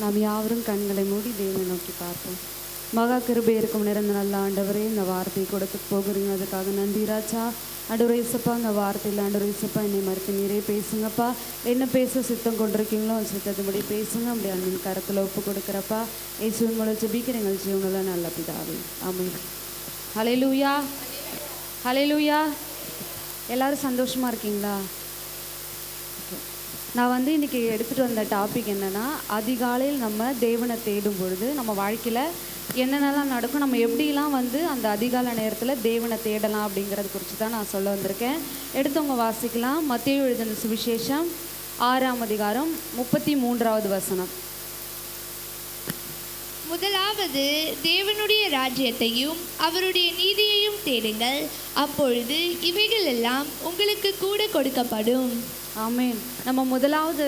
நாம் யாவரும் கண்களை மூடி தேவனை நோக்கி பார்ப்போம். மகா கிருபை இருக்கும் நிறைந்த நல்ல ஆண்டவரே, இந்த வார்த்தையை கொடுத்து போகிறீங்க, அதுக்காக நன்றி ராஜா. ஆண்டவரே இயேசுப்பா, இந்த வார்த்தையில் ஆண்டவரே இயேசுப்பா என்னை மறுத்து நீரே பேசுங்கப்பா. என்ன பேச சித்தம் கொண்டிருக்கீங்களோ சித்தத்துபடி பேசுங்க. அப்படி அன்பின் கரத்தில் ஒப்பு கொடுக்குறப்பா. இயேசுவின் மூலம் ஜெபிக்கிற எங்கள் ஜீவனில் நல்ல பிதாவே, ஆமென். ஹல்லேலூயா, ஹல்லேலூயா. எல்லாரும் சந்தோஷமா இருக்கீங்களா? நான் இன்றைக்கி எடுத்துகிட்டு வந்த டாபிக் என்னென்னா, அதிகாலையில் நம்ம தேவனை தேடும் பொழுது நம்ம வாழ்க்கையில் என்னென்னலாம் நடக்கும், நம்ம எப்படிலாம் அந்த அதிகாலை நேரத்தில் தேவனை தேடலாம் அப்படிங்கிறது குறித்து தான் நான் சொல்ல வந்திருக்கேன். எடுத்தவங்க வாசிக்கலாம். மத்தேயு எழுதின சுவிசேஷம் 6ஆம் அதிகாரம் 33வது வசனம். முதலாவது தேவனுடைய ராஜ்யத்தையும் அவருடைய நீதியையும் தேடுங்கள், அப்பொழுது இவைகள் எல்லாம் உங்களுக்கு கூட கொடுக்கப்படும். ஆமேன். நம்ம முதலாவது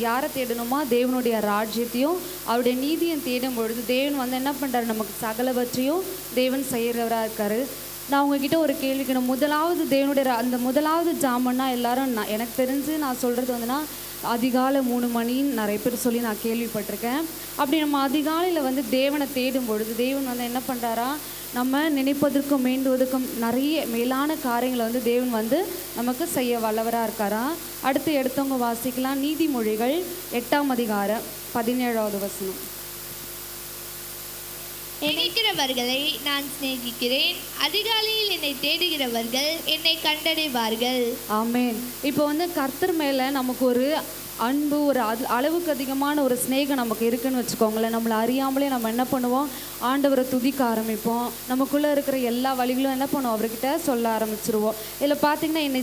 யாரை தேடணுமா? தேவனுடைய ராஜ்யத்தையும் அவருடைய நீதியும் தேடும் பொழுது தேவன் என்ன பண்ணுறாரு, நமக்கு சகலவற்றையும் தேவன் செய்கிறவராக இருக்காரு. நான் உங்ககிட்ட ஒரு கேள்விக்கணும். முதலாவது தேவனுடைய அந்த முதலாவது ஜாமன்னா எல்லாரும் எனக்கு தெரிஞ்சு நான் சொல்கிறது அதிகாலை 3 மணின்னு நிறைய பேர் சொல்லி நான் கேள்விப்பட்டிருக்கேன். அப்படி நம்ம அதிகாலையில் தேவனை தேடும் பொழுது தேவன் என்ன பண்ணுறாரா, நம்ம நினைப்பதற்கும் வேண்டுவதற்கும் நிறைய மேலான காரியங்களை தேவன் நமக்கு செய்ய வல்லவராக இருக்காரா. அடுத்து எடுத்தவங்க வாசிக்கலாம். நீதிமொழிகள் 8ஆம் அதிகாரம் 17வது வசனம். நினைக்கிறவர்களை நான் சிநேகிக்கிறேன், அதிகாலையில் என்னை தேடுகிறவர்கள் என்னை கண்டடைவார்கள். ஆமேன். இப்போ கர்த்தர் மேலே நமக்கு ஒரு அன்பு, ஒரு அளவுக்கு அதிகமான ஒரு ஸ்நேகம் நமக்கு இருக்குன்னு வச்சுக்கோங்களேன். நம்மளை அறியாமலே நம்ம என்ன பண்ணுவோம், ஆண்டவரை துதிக்க ஆரம்பிப்போம். நமக்குள்ளே இருக்கிற எல்லா வழிகளும் என்ன பண்ணுவோம், அவர்கிட்ட சொல்ல ஆரம்பிச்சிருவோம். இதில் பார்த்தீங்கன்னா, என்னை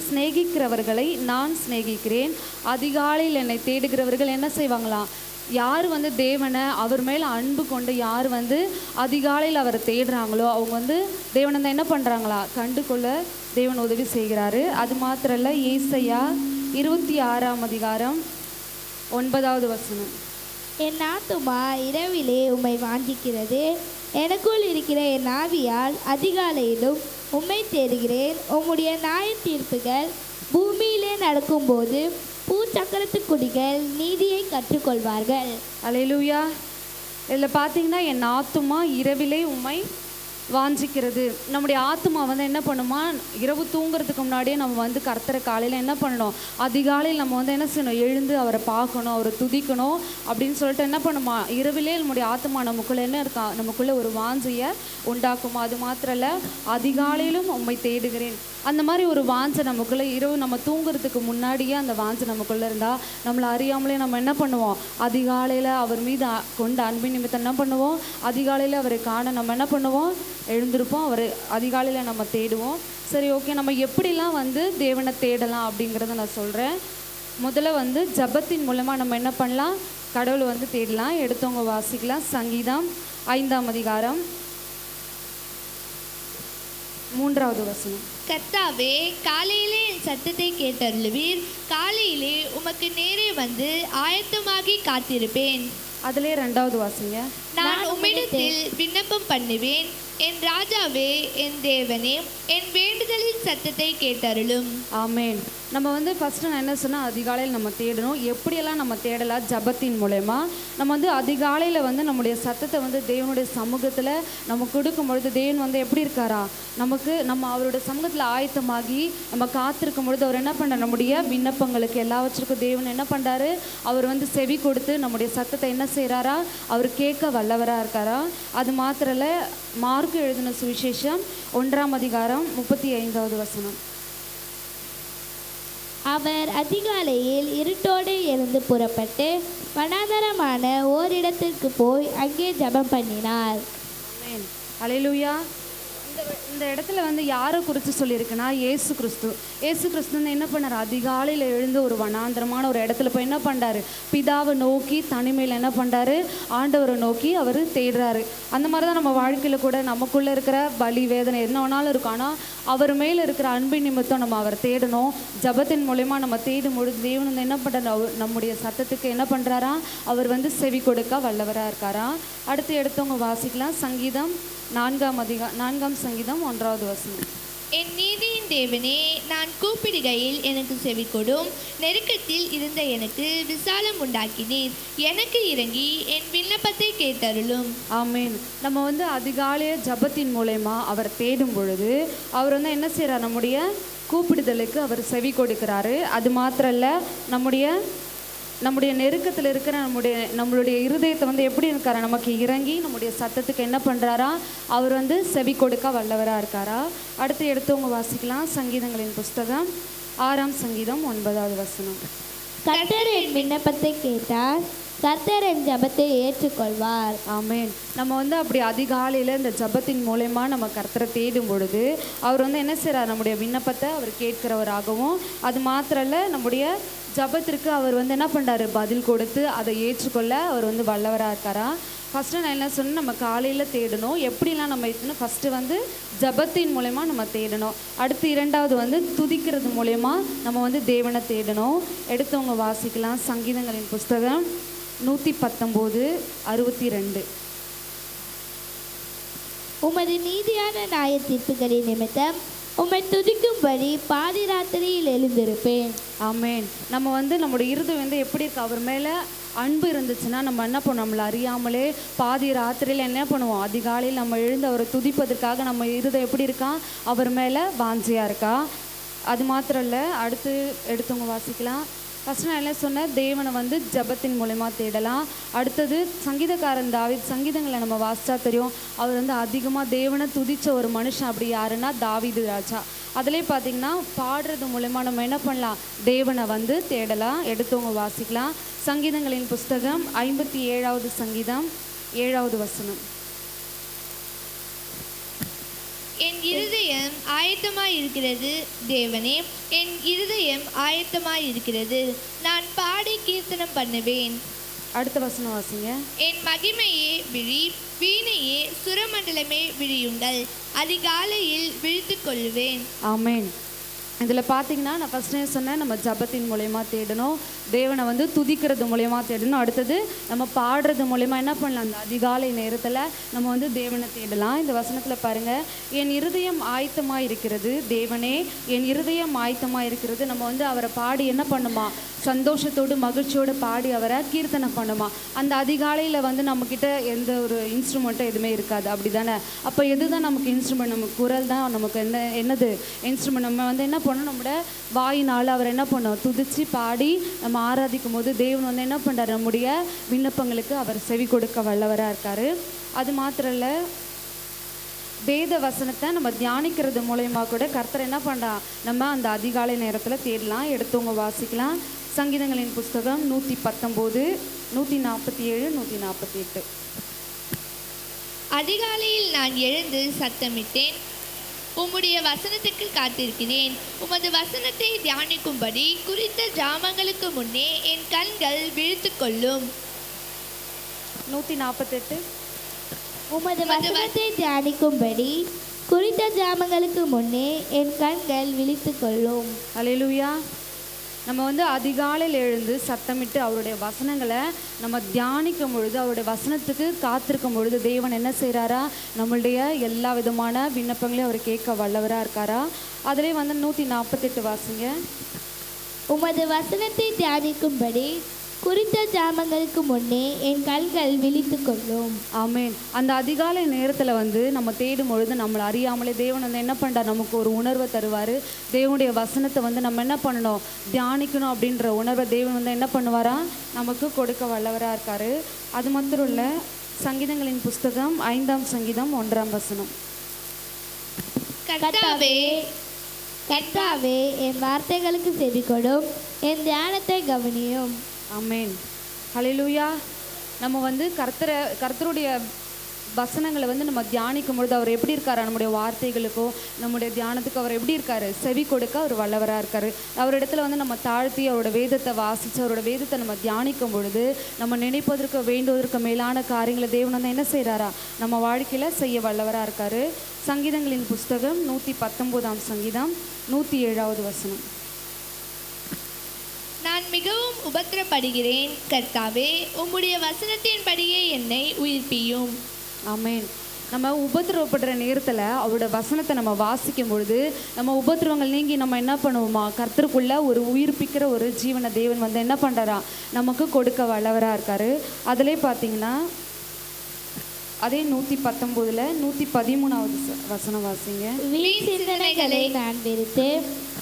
சிநேகிக்கிறவர்களை நான் சிநேகிக்கிறேன், அதிகாலையில் என்னை தேடுகிறவர்கள் என்ன செய்வாங்களாம், யார் தேவனை அவர் மேலே அன்பு கொண்டு யார் அதிகாலையில் அவரை தேடுறாங்களோ அவங்க தேவனை என்ன பண்ணுறாங்களா, கண்டு கொள்ள தேவன் உதவி செய்கிறாரு. அது மாத்திரம் இல்லை, ஏசாயா 26ஆம் அதிகாரம் 9வது வசனம். என் ஆத்துமா இரவிலே உம்மை வாஞ்சிக்கிறது, எனக்குள் இருக்கிற என் ஆவியால் அதிகாலையிலும் உம்மை தேடுகிறேன். உம்முடைய நியாய தீர்ப்புகள் பூமியிலே நடக்கும்போது பூச்சக்கரத்து குடிகள் நீதியை கற்றுக்கொள்வார்கள். அல்லேலூயா. இதில் பார்த்தீங்கன்னா, என் ஆத்துமா இரவிலே உம்மை வாஞ்சிக்கிறது. நம்முடைய ஆத்மா என்ன பண்ணுமா, இரவு தூங்குறதுக்கு முன்னாடியே நம்ம கர்த்தரை காலையில் என்ன பண்ணணும், அதிகாலையில் நம்ம என்ன செய்யணும், எழுந்து அவரை பார்க்கணும், அவரை துதிக்கணும் அப்படின்னு சொல்லிட்டு என்ன பண்ணுமா, இரவிலே நம்முடைய ஆத்மா நமக்குள்ளே என்ன இருக்கா, நமக்குள்ளே ஒரு வாஞ்சையை உண்டாக்குமா. அது மாத்திரம் இல்லை, அதிகாலையிலும் உம்மை தேடுகிறேன். அந்த மாதிரி ஒரு வாஞ்சை நமக்குள்ளே இரவு நம்ம தூங்குறதுக்கு முன்னாடியே அந்த வாஞ்சை நமக்குள்ளே இருந்தால் நம்மளை அறியாமலே நம்ம என்ன பண்ணுவோம், அதிகாலையில் அவர் மீது கொண்ட அன்பின் நிமித்தம் என்ன பண்ணுவோம், அதிகாலையில் அவரை காண நம்ம என்ன பண்ணுவோம், எழுந்திருப்போம், அவர் அதிகாலையில் நம்ம தேடுவோம். சரி, ஓகே. நம்ம எப்படிலாம் தேவனை தேடலாம் அப்படிங்கிறத நான் சொல்கிறேன். முதல்ல ஜபத்தின் மூலமாக நம்ம என்ன பண்ணலாம், கடவுளை தேடலாம். எடுத்தவங்க வாசிக்கலாம். சங்கீதம் 5ஆம் அதிகாரம் 3வது வசனம். கர்த்தாவே, காலையிலே என் சத்தத்தை கேட்டருளுவீர், காலையிலே உமக்கு நேரே ஆயத்தமாகி காத்திருப்பேன். அதிலே 2வது வாசிங்க. நான் உம்மிடத்தில் விண்ணப்பம் பண்ணுவேன், என் ராஜாவே, என் தேவனே, என் வேண்டுதலின் சத்தத்தை கேட்டருளும். ஆமேன். நம்ம ஃபஸ்ட்டு நான் என்ன சொன்னால், அதிகாலையில் நம்ம தேடணும். எப்படியெல்லாம் நம்ம தேடலாம், ஜபத்தின் மூலயமா. நம்ம அதிகாலையில் நம்முடைய சத்தத்தை தேவனுடைய சமூகத்தில் நம்ம கொடுக்கும் பொழுது தேவன் எப்படி இருக்காரா, நம்ம அவருடைய சமூகத்தில் ஆயத்தமாகி நம்ம காத்திருக்கும் பொழுது அவர் என்ன பண்ணுறார், நம்முடைய விண்ணப்பங்களுக்கு எல்லாவற்றுக்கும் தேவன் என்ன பண்ணுறாரு, அவர் செவி கொடுத்து நம்முடைய சத்தத்தை என்ன செய்கிறாரா, அவர் கேட்க வல்லவராக இருக்காரா. அது மாத்திரம் இல்லை, மார்க்கு எழுதின சுவிசேஷம் 1ஆம் அதிகாரம் 35வது வசனம். அவர் அதிகாலையில் இருட்டோடு எழுந்து புறப்பட்டு வனாந்தரமான ஓரிடத்திற்கு போய் அங்கே ஜெபம் பண்ணினார். ஆமென். அல்லேலூயா. இந்த இடத்துல யாரை குறித்து சொல்லியிருக்குன்னா, இயேசு கிறிஸ்து. இயேசு கிறிஸ்து என்ன பண்ணார், அதிகாலையில் எழுந்து ஒரு வனாந்திரமான ஒரு இடத்துல போய் என்ன பண்ணுறாரு, பிதாவை நோக்கி தனிமையில் என்ன பண்ணுறாரு, ஆண்டவரை நோக்கி அவர் தேடுறாரு. அந்த மாதிரி தான் நம்ம வாழ்க்கையில் கூட நமக்குள்ளே இருக்கிற பலி வேதனை என்ன வேணாலும் இருக்கும், ஆனால் அவர் மேலே இருக்கிற அன்பின் நிமித்தம் நம்ம அவர் தேடணும். ஜபத்தின் மூலயமா நம்ம தேடும் பொழுது தேவன் என்ன பண்ணுறாரு, நம்முடைய சத்தத்துக்கு என்ன பண்ணுறாரா, அவர் செவி கொடுக்க வல்லவராக இருக்காரா. அடுத்து எடுத்தவங்க வாசிக்கலாம். சங்கீதம் 4ஆம் சங்கீதம் 1வது வசனம். என் நீதியின் தேவனே, நான் கூப்பிடுகையில் எனக்கு செவி கொடும். நெருக்கத்தில் இருந்த எனக்கு விசாலம் உண்டாக்கினீர். எனக்கு இறங்கி என் விண்ணப்பத்தை கேட்டருளும். ஆமேன். நம்ம வந்து அதிகாலைய ஜபத்தின் மூலயமா அவர் தேடும் பொழுது அவர் வந்து என்ன செய்கிறார், நம்முடைய கூப்பிடுதலுக்கு அவர் செவி கொடுக்கிறாரு. அது மாத்திரம் இல்லை, நம்முடைய நெருக்கத்தில் இருக்கிற நம்மளுடைய இருதயத்தை வந்து எப்படி இருக்காரா, நமக்கு இறங்கி நம்முடைய சத்தத்துக்கு என்ன பண்ணுறாரா, அவர் வந்து செவி கொடுக்க வல்லவராக இருக்காரா. அடுத்து எடுத்தவங்க வாசிக்கலாம். சங்கீதங்களின் புஸ்தகம் 6ஆம் சங்கீதம் 9வது வசனம். கர்த்தர் என் விண்ணப்பத்தை கேட்டார், கர்த்தர் என் ஜபத்தை ஏற்றுக்கொள்வார். ஆமேன். நம்ம வந்து அப்படி அதிகாலையில் இந்த ஜபத்தின் மூலயமா நம்ம கர்த்தரை தேடும் பொழுது அவர் வந்து என்ன செய்கிறார், நம்முடைய விண்ணப்பத்தை அவர் கேட்கிறவராகவும், அது மாத்திரம் இல்லை, நம்முடைய ஜபத்திற்கு அவர் வந்து என்ன பண்ணுறாரு, பதில் கொடுத்து அதை ஏற்றுக்கொள்ள அவர் வந்து வல்லவராக இருக்காரா. ஃபஸ்ட்டு நான் என்ன சொன்னேன், நம்ம காலையில் தேடணும். எப்படிலாம் நம்ம இருக்கணும், ஃபஸ்ட்டு வந்து ஜபத்தின் மூலயமா நம்ம தேடணும். அடுத்து இரண்டாவது வந்து துதிக்கிறது மூலயமா நம்ம வந்து தேவனை தேடணும். எடுத்தவங்க வாசிக்கலாம். சங்கீதங்களின் புஸ்தகம் 119:62. உமது நீதியான நியாய தீர்ப்புகளின் நிமித்தம் உம்மை துதிக்கும்படி பாதி ராத்திரியில் எழுந்திருப்பேன். ஆமேன். நம்ம வந்து நம்முடைய இருதயம் வந்து எப்படி இருக்கு, அவர் மேலே அன்பு இருந்துச்சுன்னா நம்ம என்ன பண்ணுவோம், நம்மளை அறியாமலே பாதி ராத்திரியில் என்ன பண்ணுவோம், அதிகாலையில் நம்ம எழுந்து அவரை துதிப்பதற்காக நம்ம இருதயம் எப்படி இருக்கா, அவர் மேலே வாஞ்சியாக இருக்கா. அது மாத்திரம் இல்லை, அடுத்து எடுத்தவங்க வாசிக்கலாம். ஃபஸ்ட்டு நான் என்ன சொன்னேன், தேவனை வந்து ஜபத்தின் மூலமா தேடலாம். அடுத்தது சங்கீதக்காரன் தாவீது, சங்கீதங்களை நம்ம வாசித்தா தெரியும், அவர் வந்து அதிகமாக தேவனை துதித்த ஒரு மனுஷன். அப்படி யாருன்னா தாவீது ராஜா. அதிலே பார்த்திங்கன்னா பாடுறது மூலமா நம்ம என்ன பண்ணலாம், தேவனை வந்து தேடலாம். எடுத்தவங்க வாசிக்கலாம். சங்கீதங்களின் புஸ்தகம் 57வது சங்கீதம் 7வது வசனம். என் இருதயம் ஆயத்தமாய் இருக்கிறது தேவனே, என் இருதயம் ஆயத்தமாய் இருக்கிறது, நான் பாடி கீர்த்தனம் பண்ணுவேன். அடுத்த வசனம் வாசிங்க. என் மகிமையே விழி, வீணையே சுரமண்டலமே விழியுங்கள், அதிகாலையில் விழித்து கொள்வேன். ஆமேன். இதில் பார்த்தீங்கன்னா நான் ஃபஸ்ட்டே சொன்னேன், நம்ம ஜபத்தின் மூலயமா தேடணும், தேவனை வந்து துதிக்கிறது மூலயமா தேடணும். அடுத்தது நம்ம பாடுறது மூலயமா என்ன பண்ணலாம், அந்த அதிகாலை நேரத்தில் நம்ம வந்து தேவனை தேடலாம். இந்த வசனத்தில் பாருங்கள், என் இருதயம் ஆயத்தமாக இருக்கிறது தேவனே, என் இருதயம் ஆயத்தமாக இருக்கிறது. நம்ம வந்து அவரை பாடி என்ன பண்ணுமா, சந்தோஷத்தோடு மகிழ்ச்சியோடு பாடி அவரை கீர்த்தனை பண்ணுமா. அந்த அதிகாலையில் வந்து நம்மக்கிட்ட எந்த ஒரு இன்ஸ்ட்ருமெண்ட்டும் எதுவுமே இருக்காது, அப்படி தானே. அப்போ எது தான் நமக்கு இன்ஸ்ட்ருமெண்ட், நமக்கு குரல் தான் நமக்கு என்னது இன்ஸ்ட்ருமெண்ட். நம்ம வந்து என்ன பண்ணணும், நம்மளோட வாயினால் அவர் என்ன பண்ணோம், துதிச்சு பாடி நம்ம ஆராதிக்கும் போது தேவன் வந்து என்ன பண்ணுறாரு, நம்முடைய விண்ணப்பங்களுக்கு அவர் செவி கொடுக்க வல்லவராக இருக்கார். அது மாத்திரம் இல்லை, வேத வசனத்தை நம்ம தியானிக்கிறது மூலயமா கூட கர்த்தர் என்ன பண்ணுறான், நம்ம அந்த அதிகாலை நேரத்தில் தேடலாம். எடுத்தவங்க வாசிக்கலாம். சங்கீதங்களின் புஸ்தகம் 119, 147, 148. அதிகாலையில் நான் எழுந்து சத்தமிட்டேன், உம்முடைய வசனத்துக்கு காத்திருக்கிறேன். உமது வசனத்தை தியானிக்கும்படி குறித்த ஜாமங்களுக்கு முன்னே என் கண்கள் விழித்து கொள்ளும். 148. உமது வசனத்தை தியானிக்கும்படி குறித்த ஜாமங்களுக்கு முன்னே என் கண்கள் விழித்து கொள்ளும். அல்லேலூயா. நம்ம வந்து அதிகாலையில் எழுந்து சத்தமிட்டு அவருடைய வசனங்களை நம்ம தியானிக்கும் பொழுது, அவருடைய வசனத்துக்கு காத்திருக்கும் பொழுது தேவன் என்ன செய்கிறாரா, நம்மளுடைய எல்லா விதமான விண்ணப்பங்களையும் அவர் கேட்க வல்லவராக இருக்காரா. அதிலே வந்து 148 வாசிங்க. உமது வசனத்தை தியானிக்கும்படி குறித்த ஜாமங்களுக்கு முன்னே என் கண்கள் விழித்து கொள்ளும். ஆமேன். அந்த அதிகாலை நேரத்தில் வந்து நம்ம தேடும் பொழுது நம்மளை அறியாமலே தேவன் வந்து என்ன பண்ணுறார், நமக்கு ஒரு உணர்வை தருவார். தேவனுடைய வசனத்தை வந்து நம்ம என்ன பண்ணணும், தியானிக்கணும் அப்படின்ற உணர்வை தேவன் வந்து என்ன பண்ணுவாரா, நமக்கு கொடுக்க வல்லவராக இருக்கார். அது மாத்திரம் இல்லை, சங்கீதங்களின் புஸ்தகம் 5ஆம் சங்கீதம் 1ஆம் வசனம். கர்த்தாவே, கர்த்தாவே என் வார்த்தைகளுக்கு செவி கொடும், என் தியானத்தை கவனியும். ஆமேன். ஹல்லேலூயா. நம்ம வந்து கர்த்தருடைய வசனங்களை வந்து நம்ம தியானிக்கும் பொழுது அவர் எப்படி இருக்காரு, நம்முடைய வார்த்தைகளுக்கோ நம்முடைய தியானத்துக்கு அவர் எப்படி இருக்காரு, செவி கொடுக்க அவர் வல்லவராக இருக்காரு. அவரிடத்துல வந்து நம்ம தாழ்த்தி அவரோட வேதத்தை வாசித்து அவரோட வேதத்தை நம்ம தியானிக்கும் பொழுது நம்ம நினைப்பதற்கு வேண்டுவதற்கு மேலான காரியங்களை தேவன் வந்து என்ன செய்கிறாரா, நம்ம வாழ்க்கையில் செய்ய வல்லவராக இருக்காரு. சங்கீதங்களின் புஸ்தகம் 119ஆம் சங்கீதம் 107வது வசனம். நான் மிகவும் உபத்திரப்படுகிறேன் கர்த்தாவே, உம்முடைய வசனத்தின்படியே என்னை உயிர்ப்பியும். ஆமேன். நம்ம உபத்திரவப்படுற நேரத்தில் அவரோட வசனத்தை நம்ம வாசிக்கும் பொழுது நம்ம உபத்திரவங்கள் நீங்கி நம்ம என்ன பண்ணுவோமா, கர்த்தருக்குள்ள ஒரு உயிர்ப்பிக்கிற ஒரு ஜீவனை தேவன் வந்து என்ன பண்ணுறாரா நமக்கு கொடுக்க வல்லவராக இருக்காரு. அதிலே பார்த்தீங்கன்னா அதே 119 113வது வசனம் வாசிங்க. வீண் சிந்தனைகளை நான் வெறுத்து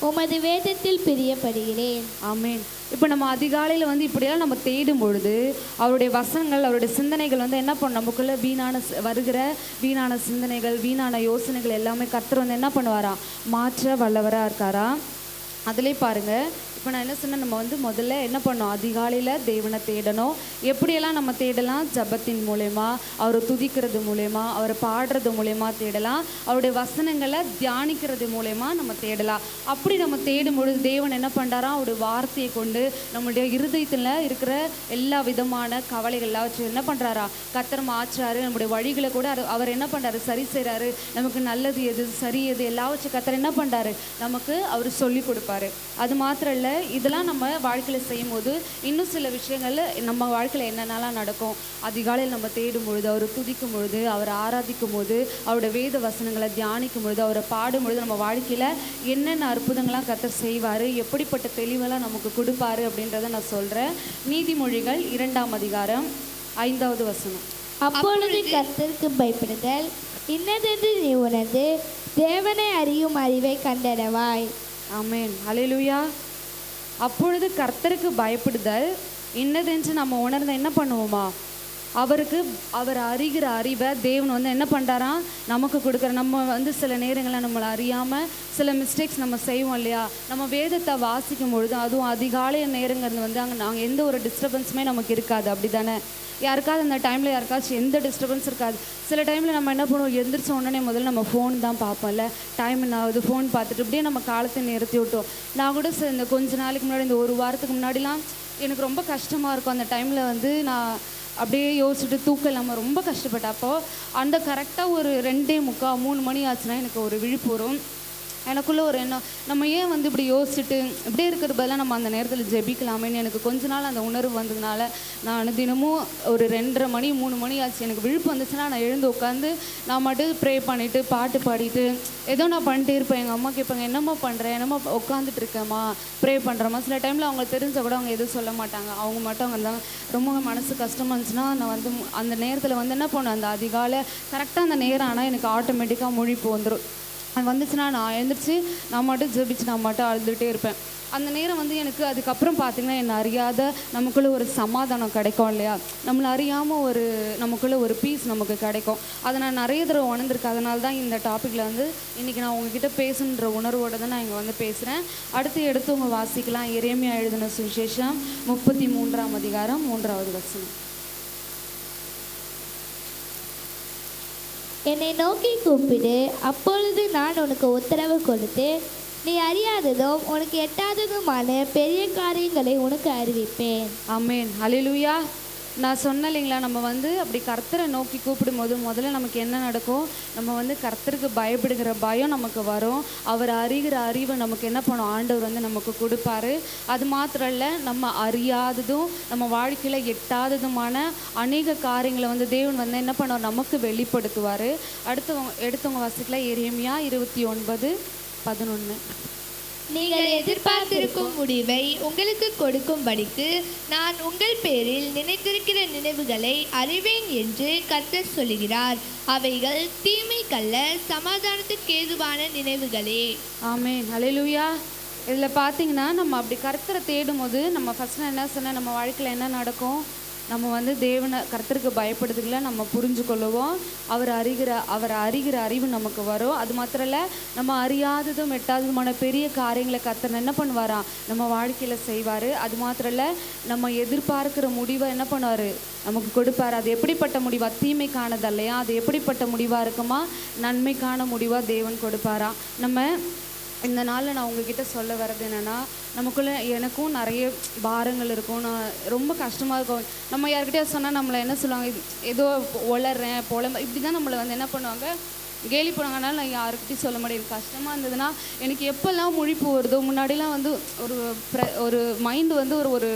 உமது வேதத்தில் பிரியப்படுகிறேன். ஆமென். இப்போ நம்ம அதிகாலையில் வந்து இப்படியெல்லாம் நம்ம தேடும் பொழுது அவருடைய வசனங்கள், அவருடைய சிந்தனைகள் வந்து என்ன பண்ணும், நமக்குள்ள வருகிற வீணான சிந்தனைகள், வீணான யோசனைகள் எல்லாமே கர்த்தர் வந்து என்ன பண்ணுவாரா, மாற்ற வல்லவராக இருக்காரா. அதிலே பாருங்க, இப்போ நான் என்ன சொன்னேன், நம்ம வந்து முதல்ல என்ன பண்ணோம், அதிகாலையில் தேவனை தேடணும். எப்படியெல்லாம் நம்ம தேடலாம், ஜபத்தின் மூலயமா, அவரை துதிக்கிறது மூலயமா, அவரை பாடுறது மூலயமா தேடலாம். அவருடைய வசனங்களை தியானிக்கிறது மூலயமா நம்ம தேடலாம். அப்படி நம்ம தேடும் பொழுது தேவன் என்ன பண்ணுறாரா, அவருடைய வார்த்தையை கொண்டு நம்மளுடைய இருதயத்தில் இருக்கிற எல்லா விதமான கவலைகள்லாம் வச்சு என்ன பண்ணுறாரா கர்த்தர் மாற்றுறாரு. நம்முடைய வழிகளை கூட அவர் என்ன பண்ணுறாரு, சரி செய்கிறாரு. நமக்கு நல்லது எது, சரி எது எல்லாம் வச்சு கர்த்தர் என்ன பண்ணுறாரு, நமக்கு அவர் சொல்லி கொடுப்பாரு. அது மாத்திரம் இல்லை, இதெல்லாம் நம்ம வாழ்க்கையில் செய்யும் போது இன்னும் சில விஷயங்கள் நம்ம வாழ்க்கையில் என்னென்னலாம் நடக்கும். அதிகாலையில் நம்ம தேடும் பொழுது, அவரை துதிக்கும் பொழுது, அவரை ஆராதிக்கும் போது, அவரோட வேத வசனங்களை தியானிக்கும் பொழுது, அவரை பாடும் பொழுது நம்ம வாழ்க்கையில் என்னென்ன அற்புதங்கள்லாம் கர்த்தர் செய்வார், எப்படிப்பட்ட தெளிவெல்லாம் நமக்கு கொடுப்பாரு அப்படின்றத நான் சொல்கிறேன். நீதிமொழிகள் 2ஆம் அதிகாரம் 5வது வசனம். அப்பொழுது கர்த்தருக்கு பயப்படுதல் இன்னதென்று நீ உணர்ந்து தேவனை அறியும் அறிவை கண்டடைவாய். ஆமென், அல்லேலூயா. அப்பொழுது கர்த்தருக்கு பயப்படுதல் இன்னதென்று நம்ம உணர்ந்த என்ன பண்ணுவோமா, அவர் அறிகிற அறிவை தேவன் வந்து என்ன பண்ணுறாராம் நமக்கு கொடுக்குற. நம்ம வந்து சில நேரங்களில் நம்மளை அறியாமல் சில மிஸ்டேக்ஸ் நம்ம செய்வோம் இல்லையா. நம்ம வேதத்தை வாசிக்கும் பொழுது, அதுவும் அதிகாலை நேரங்கிறது வந்து நாங்கள் எந்த ஒரு டிஸ்டர்பன்ஸுமே நமக்கு இருக்காது, அப்படி தானே. யாருக்காவது அந்த டைமில் யாருக்காச்சும் எந்த டிஸ்டர்பன்ஸ் இருக்காது. சில டைமில் நம்ம என்ன பண்ணுவோம், எந்திரிச்ச உடனே முதல்ல நம்ம ஃபோன் தான் பார்ப்போம்ல. டைம் என்ன ஆகுது, ஃபோன் பார்த்துட்டு அப்படியே நம்ம காலத்தை நிறுத்தி விட்டோம். நான் கூட இந்த கொஞ்ச நாளைக்கு முன்னாடி, இந்த ஒரு வாரத்துக்கு முன்னாடிலாம் எனக்கு ரொம்ப கஷ்டமாக இருக்கும். அந்த டைமில் வந்து நான் அப்படியே யோசிச்சுட்டு தூக்கம் இல்லாமல் ரொம்ப கஷ்டப்பட்டேன். அப்போது அந்த கரெக்டாக ஒரு 2:45 3 மணி ஆச்சுன்னா எனக்கு ஒரு விழிப்பு வரும். எனக்குள்ளே ஒரு எண்ணம், நம்ம ஏன் வந்து இப்படி யோசிச்சுட்டு இப்படியே இருக்கிற பதிலாக நம்ம அந்த நேரத்தில் ஜெபிக்கலாமேன்னு எனக்கு கொஞ்ச நாள் அந்த உணர்வு வந்ததுனால நான் தினமும் ஒரு 2:30 மணி 3 மணி ஆச்சு எனக்கு விழிப்பு வந்துச்சுன்னா நான் எழுந்து உட்காந்து நான் மட்டும் ப்ரே பண்ணிவிட்டு பாட்டு பாடிட்டு ஏதோ நான் பண்ணிட்டே இருப்பேன். எங்கள் அம்மா கேட்பாங்க, என்னம்மா பண்ணுறேன், என்னம்மா உட்காந்துட்டு இருக்கேம்மா, ப்ரே பண்ணுறேம்மா. சில டைமில் அவங்க தெரிஞ்ச கூட அவங்க எதுவும் சொல்ல மாட்டாங்க. அவங்க மட்டும் அவங்க இருந்தாங்க. ரொம்ப மனசு கஷ்டமாக இருந்துச்சுன்னா நான் வந்து அந்த நேரத்தில் வந்து என்ன பண்ணுவேன், அந்த அதிகாலை கரெக்டாக அந்த நேரம் ஆனால் எனக்கு ஆட்டோமேட்டிக்காக முழிப்பு வந்துடும். அது வந்துச்சுன்னா நான் எழுந்திரிச்சு நான் மட்டும் ஜெபிச்சு நான் மட்டும் அழுதுகிட்டே இருப்பேன். அந்த நேரம் வந்து எனக்கு அதுக்கப்புறம் பார்த்திங்கன்னா என்னை அறியாத நமக்குள்ளே ஒரு சமாதானம் கிடைக்கும் இல்லையா. நம்மளை அறியாமல் நமக்குள்ளே ஒரு பீஸ் நமக்கு கிடைக்கும். அதை நான் நிறைய தடவை உணர்ந்திருக்கேன். அதனால தான் இந்த டாப்பிக்கில் வந்து இன்றைக்கி நான் உங்ககிட்ட பேசுன்ற உணர்வோடு தான் நான் இங்கே வந்து பேசுகிறேன். அடுத்து உங்கள் வாசிக்கலாம். எரேமியா எழுதின சுவிசேஷம் 33ஆம் அதிகாரம் 3வது வசனம். என்னை நோக்கி கூப்பிடு, அப்பொழுது நான் உனக்கு உத்தரவு கொடுத்து நீ அறியாததும் உனக்கு எட்டாததுமான பெரிய காரியங்களை உனக்கு அறிவிப்பேன். ஆமென், அல்லேலூயா. நான் சொன்னேன் இல்லைங்களா, நம்ம வந்து அப்படி கர்த்தரை நோக்கி கூப்பிடும்போது முதல்ல நமக்கு என்ன நடக்கும், நம்ம வந்து கர்த்தருக்கு பயப்படுகிற பயம் நமக்கு வரும். அவர் அறிகிற அறிவை நமக்கு என்ன பண்ணும், ஆண்டவர் வந்து நமக்கு கொடுப்பாரு. அது மாத்திரம் இல்லை, நம்ம அறியாததும் நம்ம வாழ்க்கையில் எட்டாததுமான அநேக காரியங்களை வந்து தேவன் வந்து என்ன பண்ணுவார், நமக்கு வெளிப்படுத்துவார். எடுத்தவங்க வாசிக்கலாம். எரேமியா 29:11. நீங்கள் எதிர்பார்த்திருக்கும் முடிவை உங்களுக்கு கொடுக்கும்படிக்கு நான் உங்கள் பேரில் நினைத்திருக்கிற நினைவுகளை அறிவேன் என்று கர்த்தர் சொல்கிறார். அவைகள் தீமைக்கல்ல, சமாதானத்துக்கு ஏதுவான நினைவுகளே. ஆமென், அல்லேலூயா. இதில் பார்த்தீங்கன்னா நம்ம அப்படி கர்த்தரை தேடும் போது நம்ம ஃபஸ்ட்டு என்ன சொன்னால், நம்ம வாழ்க்கையில் என்ன நடக்கும், நம்ம வந்து தேவனை கர்த்தருக்கு பயப்படுறதுக்குள்ள நம்ம புரிஞ்சு கொள்ளுவோம். அவர் அறிகிற அறிவு நமக்கு வரும். அது மாத்திரம் இல்லை, நம்ம அறியாததும் எட்டாததுமான பெரிய காரியங்களை கர்த்தர் என்ன பண்ணுவாராம், நம்ம வாழ்க்கையில் செய்வார். அது மாத்திரம் இல்லை, நம்ம எதிர்பார்க்குற முடிவை என்ன பண்ணுவார், நமக்கு கொடுப்பார். அது எப்படிப்பட்ட முடிவா, தீமைக்கானது இல்லையா, அது எப்படிப்பட்ட முடிவாக இருக்குமா, நன்மைக்கான முடிவாக தேவன் கொடுப்பாரா. நம்ம இந்த நாளில் நான் உங்ககிட்ட சொல்ல வர்றது என்னென்னா, நமக்குள்ளே எனக்கும் நிறைய பாரங்கள் இருக்கும். நான் ரொம்ப கஷ்டமாக இருக்கும். நம்ம யார்கிட்டயா சொன்னால் நம்மளை என்ன சொல்லுவாங்க, ஏதோ ஒளர்றேன் இப்படி தான் நம்மளை வந்து என்ன பண்ணுவாங்க, கேலி போனாங்கனால நான் யாருக்கிட்டையும் சொல்ல மாட்டேன். கஷ்டமாக இருந்ததுன்னா எனக்கு எப்போல்லாம் முழிப்பு வருதோ, முன்னாடிலாம் வந்து ஒரு மைண்டு வந்து ஒரு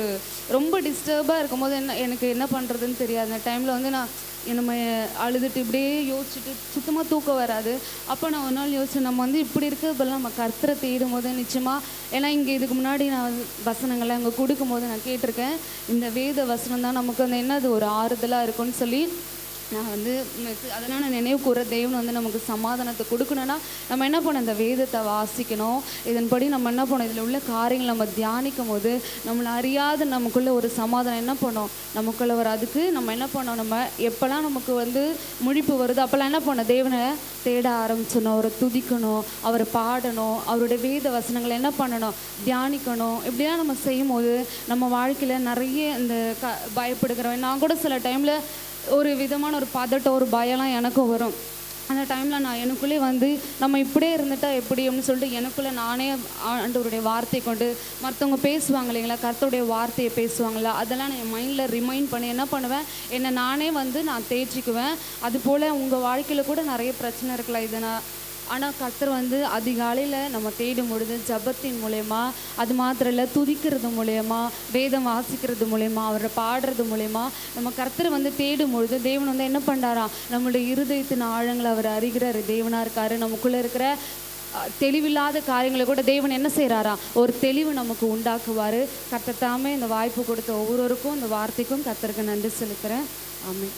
ரொம்ப டிஸ்டர்பாக இருக்கும்போது எனக்கு என்ன பண்ணுறதுன்னு தெரியாது. அந்த டைமில் வந்து நான் நம்ம அழுதுட்டு இப்படியே யோசிச்சுட்டு சுத்தமாக தூக்கம் வராது. அப்போ நான் ஒரு நாள் யோசிச்சேன், நம்ம வந்து இப்படி இருக்கிறப்பெல்லாம் நம்ம கர்த்தரை தேடும் போது நிச்சயமாக, ஏன்னா இங்கே இதுக்கு முன்னாடி நான் வசனங்களை அங்கே கொடுக்கும்போது நான் கேட்டிருக்கேன், இந்த வேத வசனம் தான் நமக்கு வந்து என்னது ஒரு ஆறுதலாக இருக்கும்னு சொல்லி நான் வந்து அதனால் நான் நினைவு கூற தேவன் வந்து நமக்கு சமாதானத்தை கொடுக்கணும்னா நம்ம என்ன பண்ணோம், இந்த வேதத்தை வாசிக்கணும். இதன்படி நம்ம என்ன பண்ணோம், இதில் உள்ள காரியங்கள் நம்ம தியானிக்கும் போது நம்மளை அறியாத நமக்குள்ளே ஒரு சமாதானம் என்ன பண்ணோம் நமக்குள்ளே வரும். அதுக்கு நம்ம என்ன பண்ணோம், நம்ம எப்போல்லாம் நமக்கு வந்து முழிப்பு வருது அப்போல்லாம் என்ன பண்ணோம், தேவனை தேட ஆரம்பிச்சிடணும், அவரை துதிக்கணும், அவரை பாடணும், அவருடைய வேத வசனங்களை என்ன பண்ணணும், தியானிக்கணும். இப்படிலாம் நம்ம செய்யும் போது நம்ம வாழ்க்கையில் நிறைய இந்த பயப்படுகிறோம். நான் கூட சில டைமில் ஒரு விதமான ஒரு பதட்டம், ஒரு பயம்லாம் எனக்கும் வரும். அந்த டைமில் நான் எனக்குள்ளே வந்து நம்ம இப்படியே இருந்துட்டா எப்படி அப்படின்னு சொல்லிட்டு எனக்குள்ளே நானே ஆண்டவருடைய வார்த்தையை கொண்டு, மற்றவங்க பேசுவாங்க இல்லைங்களா, கர்த்தருடைய வார்த்தையை பேசுவாங்களா, அதெல்லாம் நான் என் மைண்டில் ரிமைண்ட் பண்ணி என்ன பண்ணுவேன், என்னை நானே வந்து நான் தேய்ச்சிக்குவேன். அதுபோல் உங்கள் வாழ்க்கையில் கூட நிறைய பிரச்சனை இருக்கலாம். இதை நான் ஆனால் கர்த்தர் வந்து அதிகாலையில் நம்ம தேடும் பொழுது ஜபத்தின் மூலயமா, அது மாத்திரம் இல்லை துதிக்கிறது மூலயமா, வேதம் வாசிக்கிறது மூலயமா, அவரை பாடுறது மூலயமா நம்ம கர்த்தரை வந்து தேடும் பொழுது தேவன் வந்து என்ன பண்ணுறாராம், நம்மளுடைய இருதயத்தின் ஆழங்களை அவர் அறிகிற தேவனாக இருக்கார். நமக்குள்ளே இருக்கிற தெளிவில்லாத காரியங்களை கூட தேவன் என்ன செய்கிறாரா, ஒரு தெளிவு நமக்கு உண்டாக்குவார். கர்த்தர் தாமே இந்த வாய்ப்பு கொடுத்த ஒவ்வொருவருக்கும் இந்த வார்த்தைக்கும் கர்த்தருக்கு நன்றி செலுத்துகிறேன். ஆமென்.